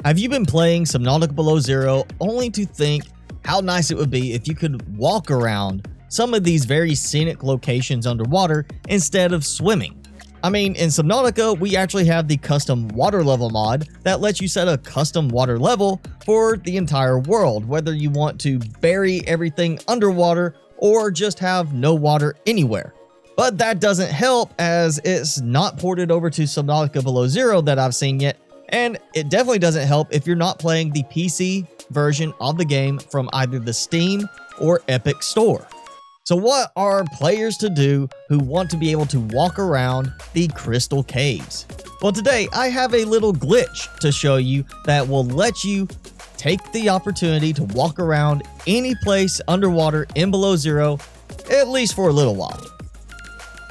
Have you been playing Subnautica Below Zero only to think how nice it would be if you could walk around some of these very scenic locations underwater instead of swimming? I mean, in Subnautica, we actually have the custom water level mod that lets you set a custom water level for the entire world, whether you want to bury everything underwater or just have no water anywhere. But that doesn't help, as it's not ported over to Subnautica Below Zero that I've seen yet, and it definitely doesn't help if you're not playing the PC version of the game from either the Steam or Epic Store. So what are players to do who want to be able to walk around the Crystal Caves? Well, today I have a little glitch to show you that will let you take the opportunity to walk around any place underwater in Below Zero, at least for a little while.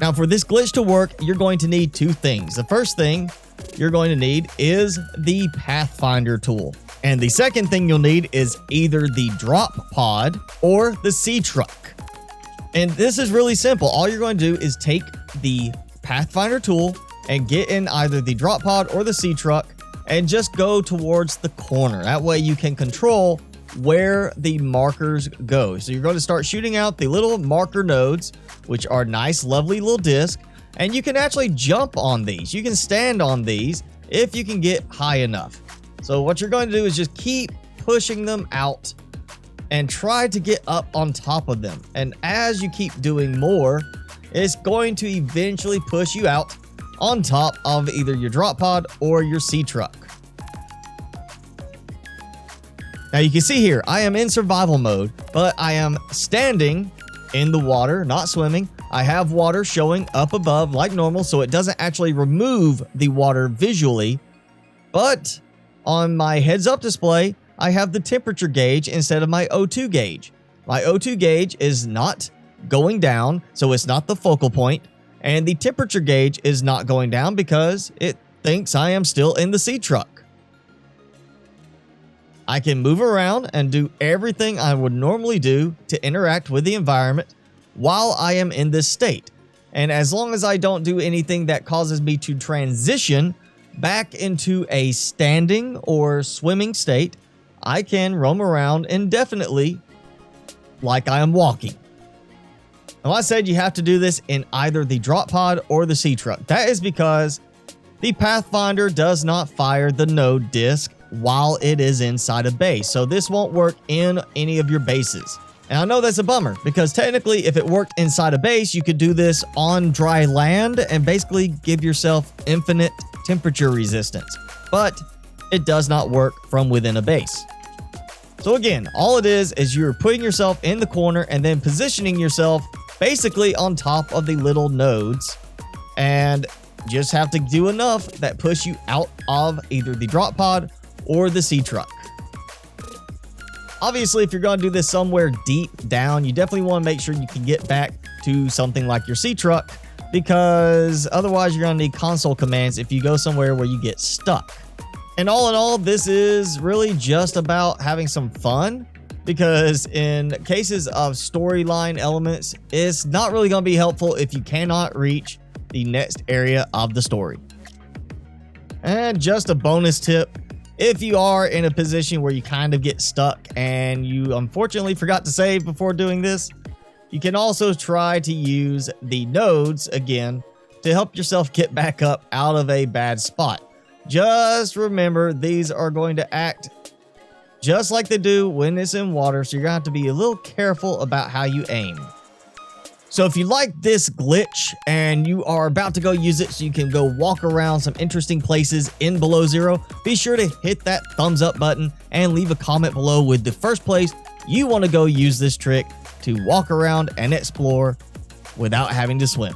Now, for this glitch to work, you're going to need two things. The first thing you're going to need is the Pathfinder tool. And the second thing you'll need is either the drop pod or the sea truck. And this is really simple. All you're going to do is take the Pathfinder tool and get in either the drop pod or the sea truck and just go towards the corner. That way you can control where the markers go. So you're going to start shooting out the little marker nodes, which are nice, lovely little discs. And you can actually jump on these. You can stand on these if you can get high enough. So what you're going to do is just keep pushing them out and try to get up on top of them. And as you keep doing more, it's going to eventually push you out on top of either your drop pod or your sea truck. Now you can see here, I am in survival mode, but I am standing in the water, not swimming. I have water showing up above like normal, so it doesn't actually remove the water visually. But on my heads up display, I have the temperature gauge instead of my O2 gauge. My O2 gauge is not going down, so it's not the focal point. And the temperature gauge is not going down because it thinks I am still in the sea truck. I can move around and do everything I would normally do to interact with the environment while I am in this state. And as long as I don't do anything that causes me to transition back into a standing or swimming state, I can roam around indefinitely like I am walking. Now, I said you have to do this in either the drop pod or the sea truck. That is because the Pathfinder does not fire the node disc while it is inside a base. So this won't work in any of your bases. And I know that's a bummer because technically if it worked inside a base, you could do this on dry land and basically give yourself infinite temperature resistance. But it does not work from within a base. So again, all it is you're putting yourself in the corner and then positioning yourself basically on top of the little nodes, and just have to do enough that push you out of either the drop pod or the sea truck. Obviously, if you're going to do this somewhere deep down, you definitely want to make sure you can get back to something like your sea truck, because otherwise you're going to need console commands if you go somewhere where you get stuck. And all in all, this is really just about having some fun, because in cases of storyline elements, it's not really going to be helpful if you cannot reach the next area of the story. And just a bonus tip, if you are in a position where you kind of get stuck and you unfortunately forgot to save before doing this, you can also try to use the nodes again to help yourself get back up out of a bad spot. Just remember, these are going to act just like they do when it's in water, so you're going to have to be a little careful about how you aim. So if you like this glitch and you are about to go use it so you can go walk around some interesting places in Below Zero, be sure to hit that thumbs up button and leave a comment below with the first place you want to go use this trick to walk around and explore without having to swim.